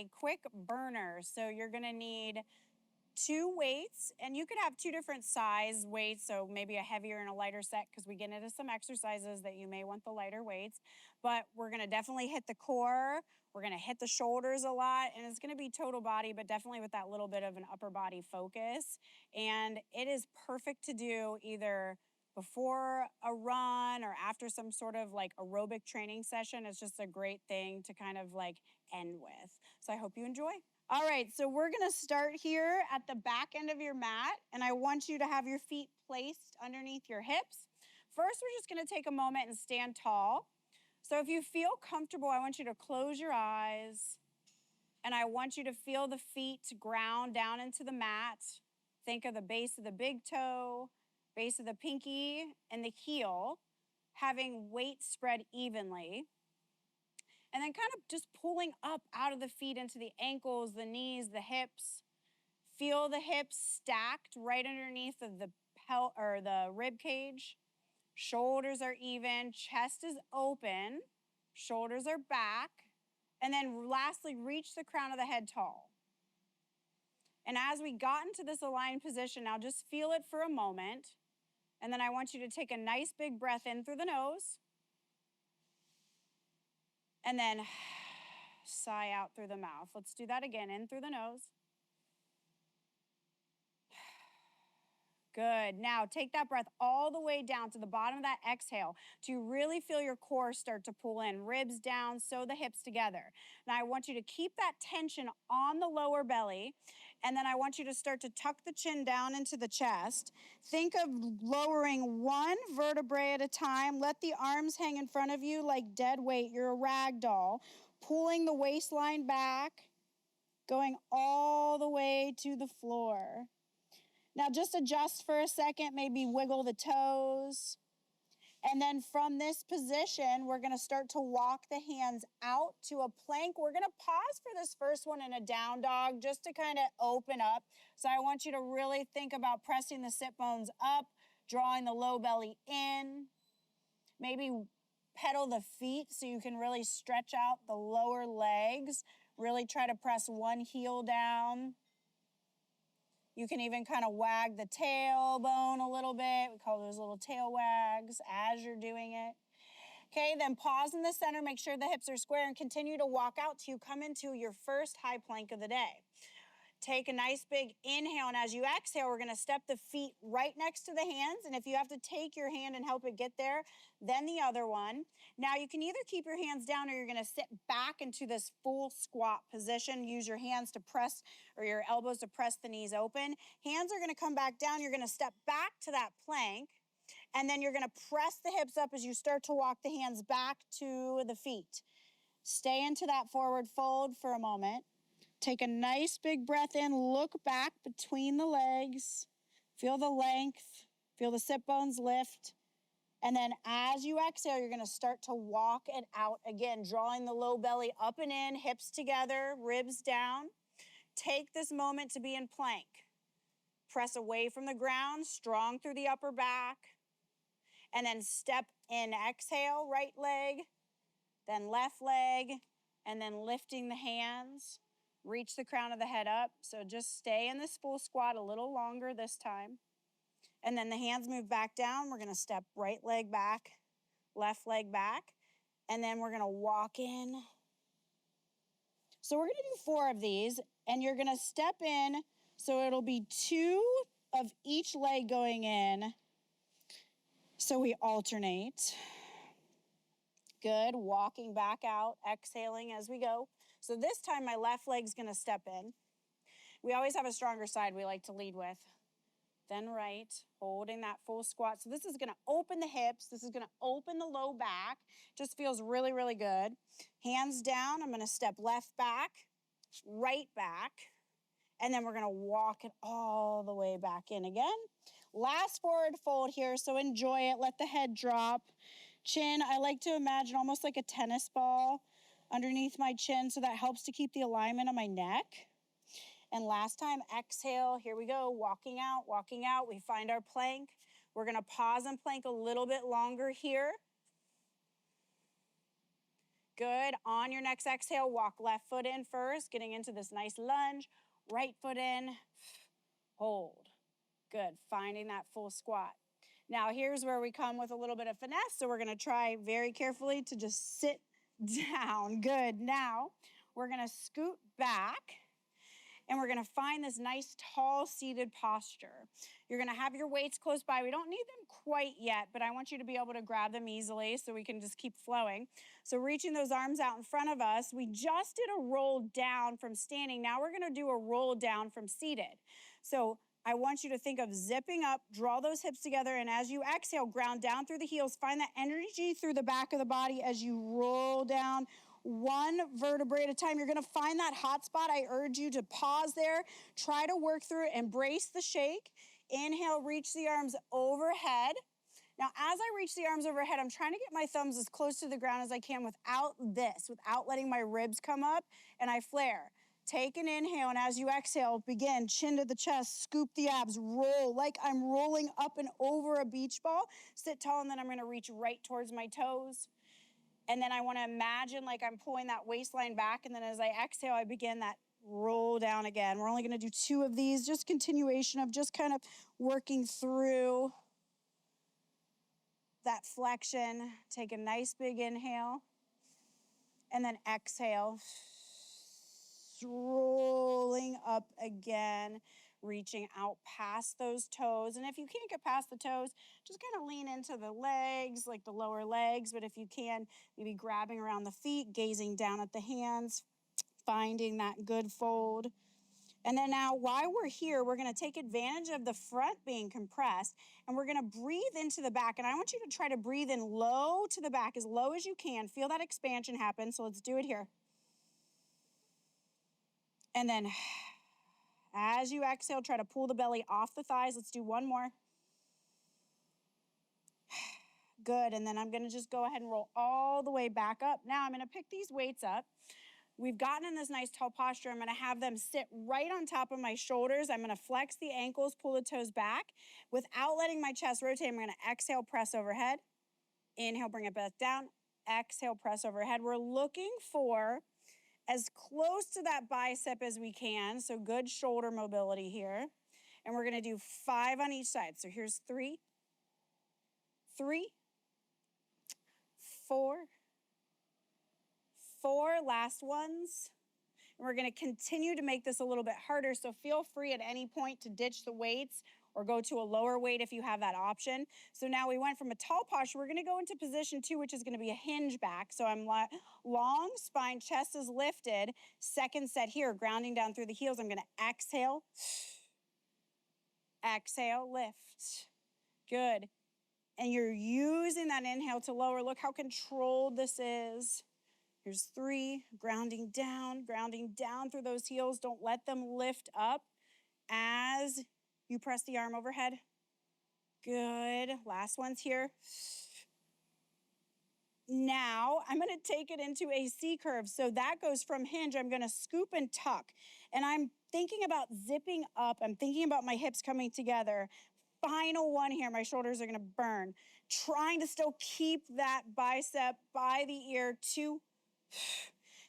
a quick burner. So you're gonna need 2 weights, and you could have 2 different size weights, so maybe a heavier and a lighter set, because we get into some exercises that you may want the lighter weights. But we're gonna definitely hit the core, we're gonna hit the shoulders a lot, and it's gonna be total body, but definitely with that little bit of an upper body focus. And it is perfect to do either before a run or after some sort of like aerobic training session. It's just a great thing to kind of like end with. So I hope you enjoy. All right, so we're gonna start here at the back end of your mat, and I want you to have your feet placed underneath your hips. First, we're just gonna take a moment and stand tall. So if you feel comfortable, I want you to close your eyes, and I want you to feel the feet ground down into the mat. Think of the base of the big toe, base of the pinky, and the heel, having weight spread evenly. And then kind of just pulling up out of the feet into the ankles, the knees, the hips. Feel the hips stacked right underneath of the rib cage. Shoulders are even, chest is open, shoulders are back. And then lastly, reach the crown of the head tall. And as we got into this aligned position, now just feel it for a moment. And then I want you to take a nice big breath in through the nose. And then sigh out through the mouth. Let's do that again. In through the nose. Good. Now take that breath all the way down to the bottom of that exhale to really feel your core start to pull in. Ribs down, sew the hips together. Now I want you to keep that tension on the lower belly, and then I want you to start to tuck the chin down into the chest. Think of lowering one vertebrae at a time. Let the arms hang in front of you like dead weight. You're a rag doll. Pulling the waistline back, going all the way to the floor. Now just adjust for a second, maybe wiggle the toes. And then from this position, we're gonna start to walk the hands out to a plank. We're gonna pause for this first one in a down dog just to kind of open up. So I want you to really think about pressing the sit bones up, drawing the low belly in. Maybe pedal the feet so you can really stretch out the lower legs. Really try to press one heel down. You can even kind of wag the tailbone a little bit. We call those little tail wags as you're doing it. Okay, then pause in the center, make sure the hips are square, and continue to walk out till you come into your first high plank of the day. Take a nice big inhale, and as you exhale, we're gonna step the feet right next to the hands, and if you have to take your hand and help it get there, then the other one. Now you can either keep your hands down or you're gonna sit back into this full squat position. Use your hands to press, or your elbows to press the knees open. Hands are gonna come back down. You're gonna step back to that plank, and then you're gonna press the hips up as you start to walk the hands back to the feet. Stay into that forward fold for a moment. Take a nice big breath in, look back between the legs, feel the length, feel the sit bones lift. And then as you exhale, you're gonna start to walk it out again, drawing the low belly up and in, hips together, ribs down. Take this moment to be in plank. Press away from the ground, strong through the upper back. And then step in, exhale, right leg, then left leg, and then lifting the hands. Reach the crown of the head up. So just stay in this full squat a little longer this time. And then the hands move back down. We're gonna step right leg back, left leg back, and then we're gonna walk in. So we're gonna do 4 of these, and you're gonna step in, so it'll be 2 of each leg going in. So we alternate. Good, walking back out, exhaling as we go. So this time my left leg's gonna step in. We always have a stronger side we like to lead with. Then right, holding that full squat. So this is gonna open the hips. This is gonna open the low back. Just feels really, really good. Hands down, I'm gonna step left back, right back, and then we're gonna walk it all the way back in again. Last forward fold here, so enjoy it. Let the head drop. Chin, I like to imagine almost like a tennis ball underneath my chin, so that helps to keep the alignment on my neck. And last time, exhale, here we go, walking out, we find our plank. We're gonna pause and plank a little bit longer here. Good. On your next exhale, walk left foot in first, getting into this nice lunge. Right foot in, hold. Good. Finding that full squat. Now, here's where we come with a little bit of finesse. So we're going to try very carefully to just sit down. Good. Now, we're going to scoot back. And we're gonna find this nice tall seated posture. You're gonna have your weights close by. We don't need them quite yet, but I want you to be able to grab them easily so we can just keep flowing. So reaching those arms out in front of us, we just did a roll down from standing. Now we're gonna do a roll down from seated. So I want you to think of zipping up, draw those hips together, and as you exhale, ground down through the heels. Find that energy through the back of the body as you roll down one vertebrae at a time. You're gonna find that hot spot. I urge you to pause there, try to work through it, embrace the shake. Inhale, reach the arms overhead. Now, as I reach the arms overhead, I'm trying to get my thumbs as close to the ground as I can without letting my ribs come up, and I flare. Take an inhale, and as you exhale, begin, chin to the chest, scoop the abs, roll like I'm rolling up and over a beach ball. Sit tall, and then I'm gonna reach right towards my toes. And then I wanna imagine like I'm pulling that waistline back, and then as I exhale, I begin that roll down again. We're only gonna do 2 of these, just continuation of just kind of working through that flexion. Take a nice big inhale, and then exhale. Rolling up again, reaching out past those toes. And if you can't get past the toes, just kind of lean into the legs, like the lower legs. But if you can, maybe grabbing around the feet, gazing down at the hands, finding that good fold. And then now, while we're here, we're gonna take advantage of the front being compressed, and we're gonna breathe into the back. And I want you to try to breathe in low to the back, as low as you can. Feel that expansion happen, so let's do it here. And then as you exhale, try to pull the belly off the thighs. Let's do one more. Good, and then I'm gonna just go ahead and roll all the way back up. Now I'm gonna pick these weights up. We've gotten in this nice tall posture. I'm gonna have them sit right on top of my shoulders. I'm gonna flex the ankles, pull the toes back. Without letting my chest rotate, I'm gonna exhale, press overhead. Inhale, bring it back down. Exhale, press overhead. We're looking for as close to that bicep as we can, so good shoulder mobility here. And we're gonna do 5 on each side. So here's 3, 3, 4, 4, last ones. And we're gonna continue to make this a little bit harder, so feel free at any point to ditch the weights or go to a lower weight if you have that option. So now we went from a tall posture, we're gonna go into position 2, which is gonna be a hinge back. So I'm long spine, chest is lifted. Second set here, grounding down through the heels. I'm gonna exhale, exhale, lift. Good. And you're using that inhale to lower. Look how controlled this is. Here's 3, grounding down through those heels. Don't let them lift up as you press the arm overhead. Good, last one's here. Now, I'm gonna take it into a C curve. So that goes from hinge, I'm gonna scoop and tuck. And I'm thinking about zipping up. I'm thinking about my hips coming together. Final one here, my shoulders are gonna burn. Trying to still keep that bicep by the ear, 2.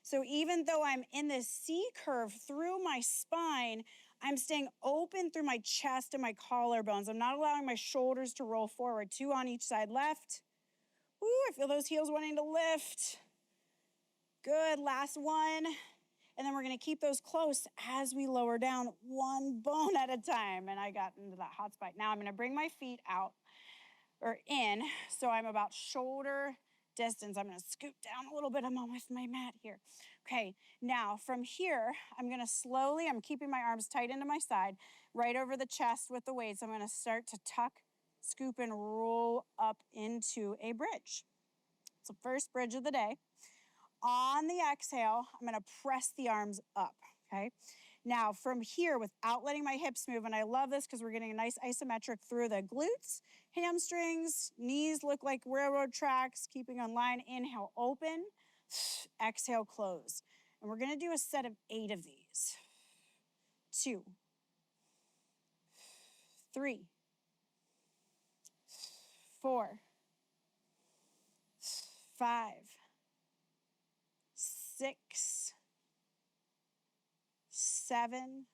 So even though I'm in this C curve through my spine, I'm staying open through my chest and my collarbones. I'm not allowing my shoulders to roll forward. 2 on each side, left. Ooh, I feel those heels wanting to lift. Good, last one. And then we're gonna keep those close as we lower down, 1 bone at a time. And I got into that hot spot. Now I'm gonna bring my feet out or in, so I'm about shoulder distance. I'm gonna scoot down a little bit. I'm on with my mat here. Okay, now from here, I'm keeping my arms tight into my side, right over the chest with the weights. I'm gonna start to tuck, scoop, and roll up into a bridge. It's the first bridge of the day. On the exhale, I'm gonna press the arms up, okay? Now from here, without letting my hips move, and I love this because we're getting a nice isometric through the glutes, hamstrings, knees look like railroad tracks, keeping on line. Inhale, open, exhale, close. And we're gonna do a set of 8 of these. 2, 3, 4, 5, 6, 7.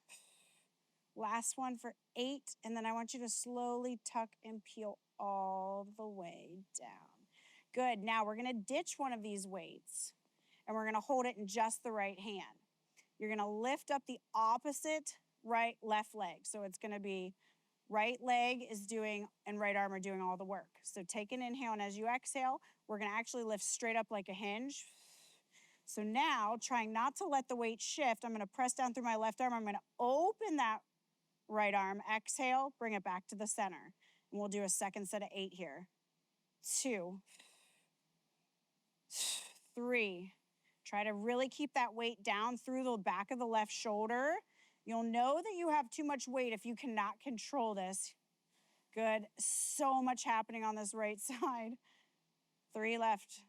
Last one for 8. And then I want you to slowly tuck and peel all the way down. Good. Now we're going to ditch one of these weights and we're going to hold it in just the right hand. You're going to lift up the opposite left leg. So it's going to be right leg is doing and right arm are doing all the work. So take an inhale, and as you exhale, we're going to actually lift straight up like a hinge. So now, trying not to let the weight shift, I'm going to press down through my left arm. I'm going to open that right arm. Exhale, bring it back to the center. And we'll do a second set of 8 here. 2, 3. Try to really keep that weight down through the back of the left shoulder. You'll know that you have too much weight if you cannot control this. Good. So much happening on this right side. 3 left.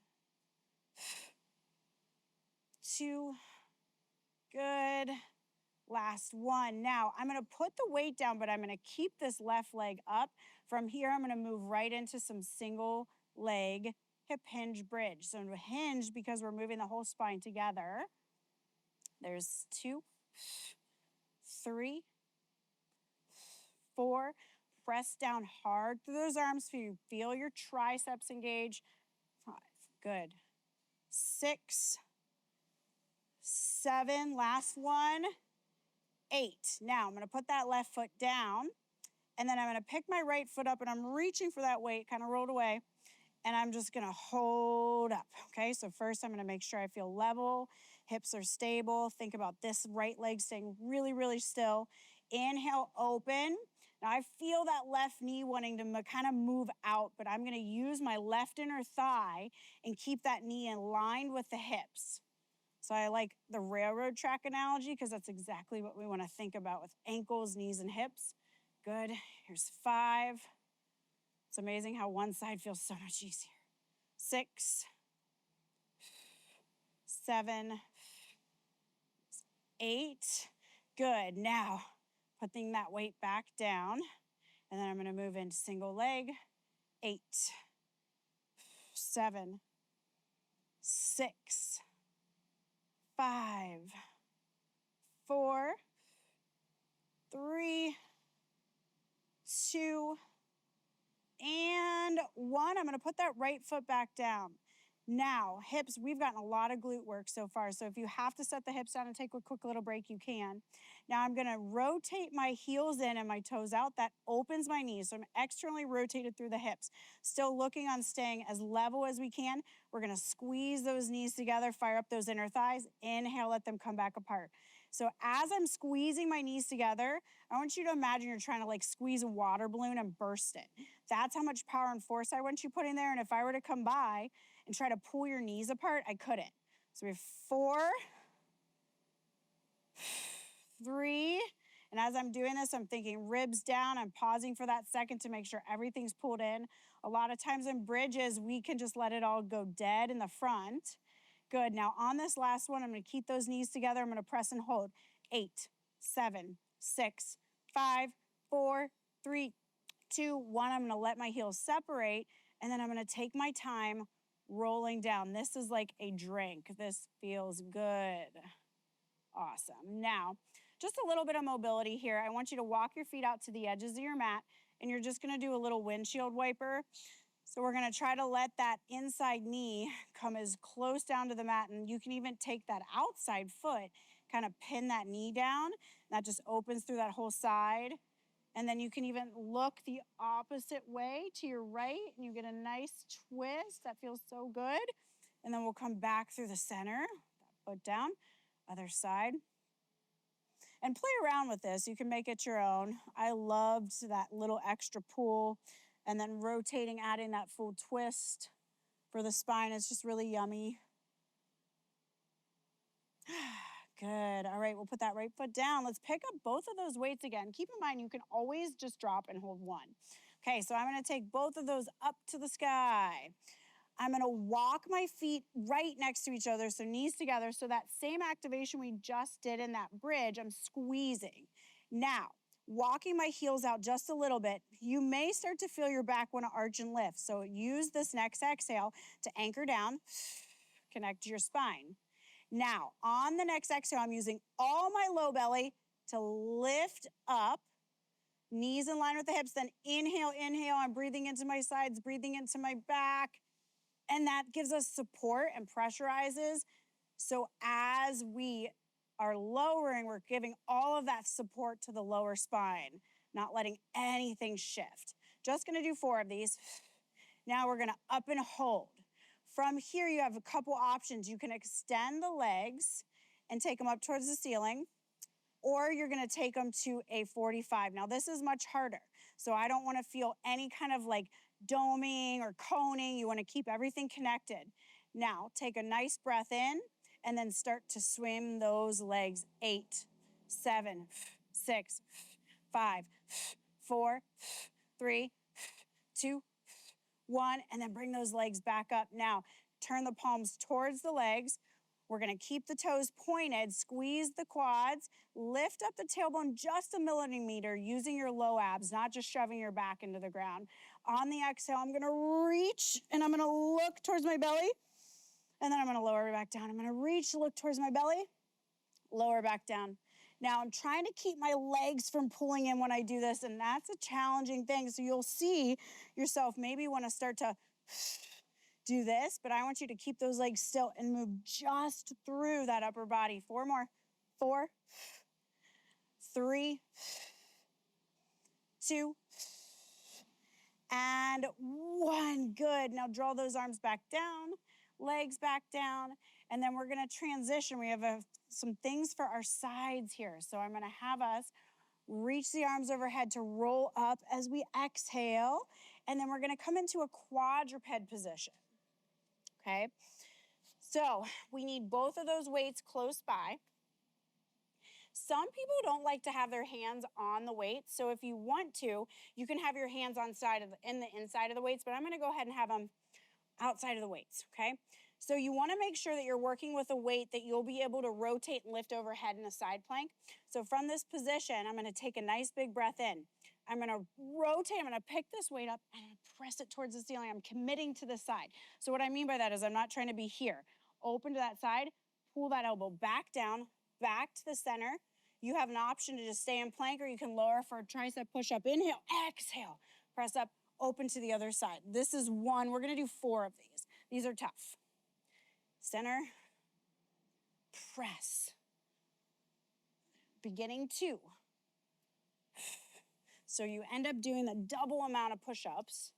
2. Good. Last 1. Now, I'm going to put the weight down, but I'm going to keep this left leg up. From here, I'm going to move right into some single leg hip hinge bridge. So hinge, because we're moving the whole spine together. There's 2, 3, 4. Press down hard through those arms so you feel your triceps engage. 5. Good. 6, 7. Last one. 8. Now, I'm going to put that left foot down, and then I'm going to pick my right foot up, and I'm reaching for that weight, kind of rolled away, and I'm just going to hold up, okay? So first, I'm going to make sure I feel level, hips are stable. Think about this right leg staying really, really still. Inhale, open. Now, I feel that left knee wanting to kind of move out, but I'm going to use my left inner thigh and keep that knee aligned with the hips. So I like the railroad track analogy because that's exactly what we want to think about with ankles, knees, and hips. Good. Here's 5. It's amazing how one side feels so much easier. 6, 7, 8. Good. Now, putting that weight back down, and then I'm going to move into single leg. 8, 7, 6, 5, 4, 3, 2, and 1. I'm going to put that right foot back down. Now, hips, we've gotten a lot of glute work so far, so if you have to set the hips down and take a quick little break, you can. Now, I'm going to rotate my heels in and my toes out. That opens my knees, so I'm externally rotated through the hips. Still looking on staying as level as we can. We're going to squeeze those knees together, fire up those inner thighs. Inhale, let them come back apart. So as I'm squeezing my knees together, I want you to imagine you're trying to like squeeze a water balloon and burst it. That's how much power and force I want you putting there, and if I were to come by and try to pull your knees apart, I couldn't. So we have 4, 3, and as I'm doing this, I'm thinking ribs down. I'm pausing for that second to make sure everything's pulled in. A lot of times in bridges, we can just let it all go dead in the front. Good. Now on this last one, I'm going to keep those knees together. I'm going to press and hold. 8, 7, 6, 5, 4, 3, 2, 1. I'm going to let my heels separate, and then I'm going to take my time rolling down. This is like a drink. This feels good. Awesome. Now, just a little bit of mobility here. I want you to walk your feet out to the edges of your mat, and you're just going to do a little windshield wiper. So we're going to try to let that inside knee come as close down to the mat, and you can even take that outside foot, kind of pin that knee down. That just opens through that whole side. And then you can even look the opposite way to your right, and you get a nice twist. That feels so good. And then we'll come back through the center, that foot down, other side. And play around with this. You can make it your own. I loved that little extra pull, and then rotating, adding that full twist for the spine. It's just really yummy. Good. All right, we'll put that right foot down. Let's pick up both of those weights again. Keep in mind, you can always just drop and hold one. Okay, so I'm going to take both of those up to the sky. I'm going to walk my feet right next to each other, so knees together. So that same activation we just did in that bridge, I'm squeezing. Now, walking my heels out just a little bit, you may start to feel your back want to arch and lift. So use this next exhale to anchor down, connect to your spine. Now, on the next exhale, I'm using all my low belly to lift up, knees in line with the hips, then inhale, inhale. I'm breathing into my sides, breathing into my back, and that gives us support and pressurizes. So as we are lowering, we're giving all of that support to the lower spine, not letting anything shift. Just gonna do 4 of these. Now we're gonna up and hold. From here, you have a couple options. You can extend the legs and take them up towards the ceiling, or you're gonna take them to a 45. Now this is much harder, so I don't wanna feel any kind of like doming or coning. You wanna keep everything connected. Now, take a nice breath in and then start to swim those legs. 8, 7, 6, 5, 4, 3, 2, 1, and then bring those legs back up. Now, turn the palms towards the legs. We're gonna keep the toes pointed, squeeze the quads, lift up the tailbone just a millimeter using your low abs, not just shoving your back into the ground. On the exhale, I'm gonna reach and I'm gonna look towards my belly, and then I'm gonna lower back down. I'm gonna reach, look towards my belly, lower back down. Now I'm trying to keep my legs from pulling in when I do this, and that's a challenging thing. So you'll see yourself maybe wanna start to do this, but I want you to keep those legs still and move just through that upper body. 4 more. 4, 3, 2, and 1. Good. Now draw those arms back down, legs back down, and then we're gonna transition. We have some things for our sides here. So I'm gonna have us reach the arms overhead to roll up as we exhale, and then we're gonna come into a quadruped position. Okay, so we need both of those weights close by. Some people don't like to have their hands on the weights, so if you want to, you can have your hands on in the inside of the weights, but I'm gonna go ahead and have them outside of the weights, okay? So you wanna make sure that you're working with a weight that you'll be able to rotate and lift overhead in a side plank. So from this position, I'm gonna take a nice big breath in. I'm gonna rotate, I'm gonna pick this weight up and press it towards the ceiling. I'm committing to the side. So what I mean by that is I'm not trying to be here. Open to that side, pull that elbow back down, back to the center. You have an option to just stay in plank, or you can lower for a tricep push-up. Inhale, exhale, press up, open to the other side. This is 1, we're gonna do 4 of these. These are tough. Center, press. Beginning 2. So you end up doing the double amount of push-ups,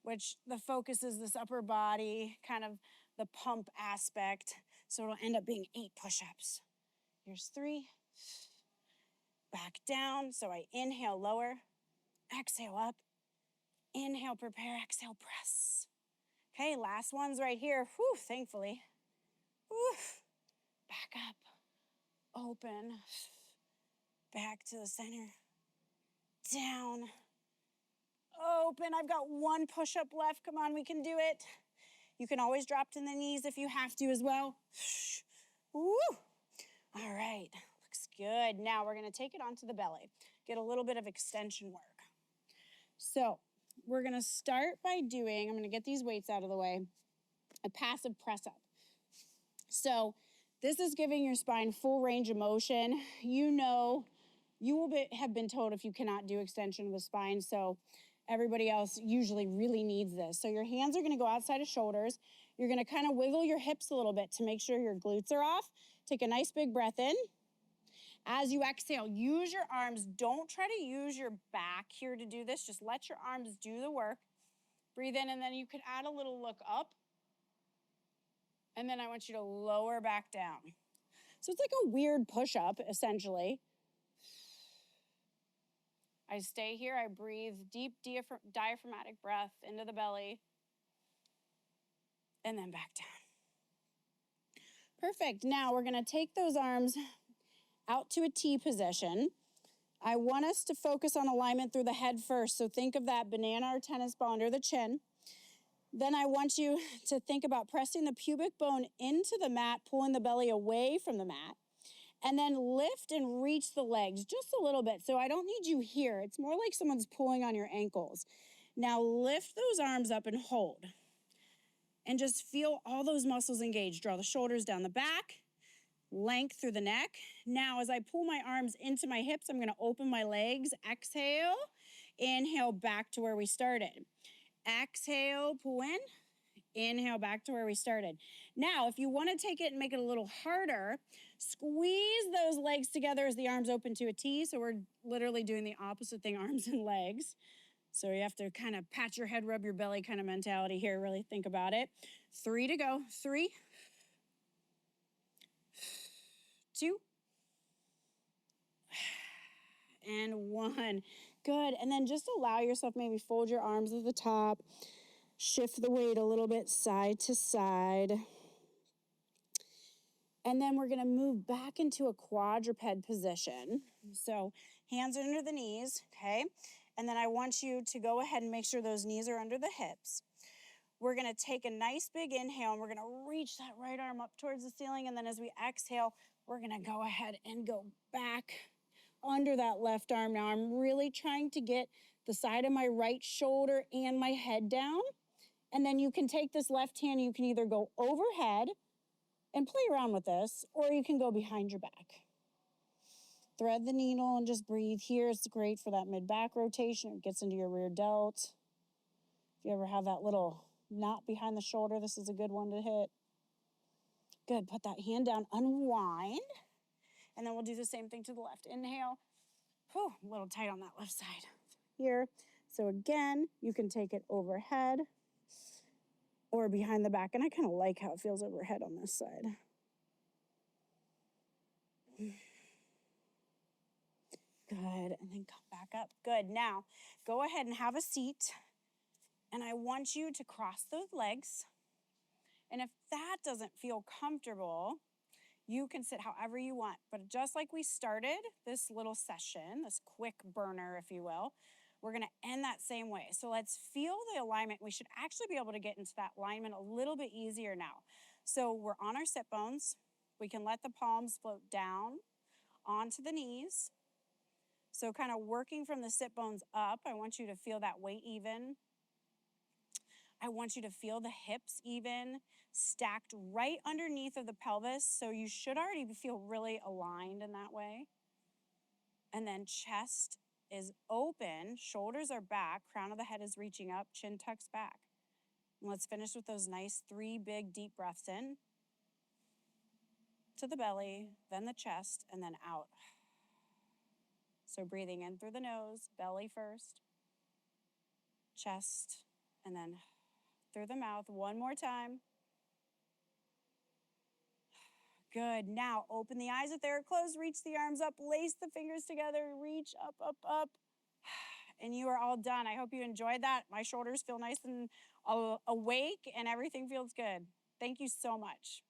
which the focus is this upper body, kind of the pump aspect. So it'll end up being 8 push-ups. Here's 3. Back down. So I inhale, lower, exhale up, inhale, prepare, exhale, press. Okay, last one's right here. Whew, thankfully. Whew. Back up, open, back to the center, down, open. I've got 1 push-up left. Come on, we can do it. You can always drop to the knees if you have to as well. Woo. All right, looks good. Now we're gonna take it onto the belly. Get a little bit of extension work. So we're gonna start by doing, I'm gonna get these weights out of the way, a passive press up. So this is giving your spine full range of motion. You know, you will have been told if you cannot do extension of the spine, so everybody else usually really needs this. So your hands are gonna go outside of shoulders. You're gonna kind of wiggle your hips a little bit to make sure your glutes are off. Take a nice big breath in. As you exhale, use your arms. Don't try to use your back here to do this. Just let your arms do the work. Breathe in, and then you can add a little look up. And then I want you to lower back down. So it's like a weird push-up, essentially. I stay here, I breathe deep diaphragmatic breath into the belly, and then back down. Perfect. Now we're gonna take those arms out to a T position. I want us to focus on alignment through the head first. So think of that banana or tennis ball under the chin. Then I want you to think about pressing the pubic bone into the mat, pulling the belly away from the mat, and then lift and reach the legs just a little bit. So I don't need you here. It's more like someone's pulling on your ankles. Now lift those arms up and hold. And just feel all those muscles engaged. Draw the shoulders down the back, length through the neck. Now, as I pull my arms into my hips, I'm gonna open my legs. Exhale, inhale back to where we started. Exhale, pull in. Inhale back to where we started. Now, if you want to take it and make it a little harder, squeeze those legs together as the arms open to a T. So we're literally doing the opposite thing, arms and legs. So you have to kind of pat your head, rub your belly kind of mentality here. Really think about it. 3 to go. 3, 2, and 1. Good. And then just allow yourself, maybe fold your arms at the top. Shift the weight a little bit side to side. And then we're gonna move back into a quadruped position. So hands under the knees, okay? And then I want you to go ahead and make sure those knees are under the hips. We're gonna take a nice big inhale and we're gonna reach that right arm up towards the ceiling. And then as we exhale, we're gonna go ahead and go back under that left arm. Now I'm really trying to get the side of my right shoulder and my head down. And then you can take this left hand, you can either go overhead and play around with this, or you can go behind your back. Thread the needle and just breathe here. It's great for that mid-back rotation. It gets into your rear delt. If you ever have that little knot behind the shoulder, this is a good one to hit. Good, put that hand down, unwind. And then we'll do the same thing to the left. Inhale. Whew, a little tight on that left side. Here. So again, you can take it overhead or behind the back. And I kind of like how it feels overhead on this side. Good, and then come back up. Good, now go ahead and have a seat. And I want you to cross those legs. And if that doesn't feel comfortable, you can sit however you want. But just like we started this little session, this quick burner, if you will, we're gonna end that same way. So let's feel the alignment. We should actually be able to get into that alignment a little bit easier now. So we're on our sit bones. We can let the palms float down onto the knees. So kind of working from the sit bones up, I want you to feel that weight even. I want you to feel the hips even, stacked right underneath of the pelvis. So you should already feel really aligned in that way. And then chest is open, shoulders are back, crown of the head is reaching up, chin tucks back. And let's finish with those nice 3 big deep breaths in to the belly, then the chest, and then out. So breathing in through the nose, belly first, chest, and then through the mouth. One more time. Good. Now open the eyes if they're closed, reach the arms up, lace the fingers together, reach up, up, up. And you are all done. I hope you enjoyed that. My shoulders feel nice and awake and everything feels good. Thank you so much.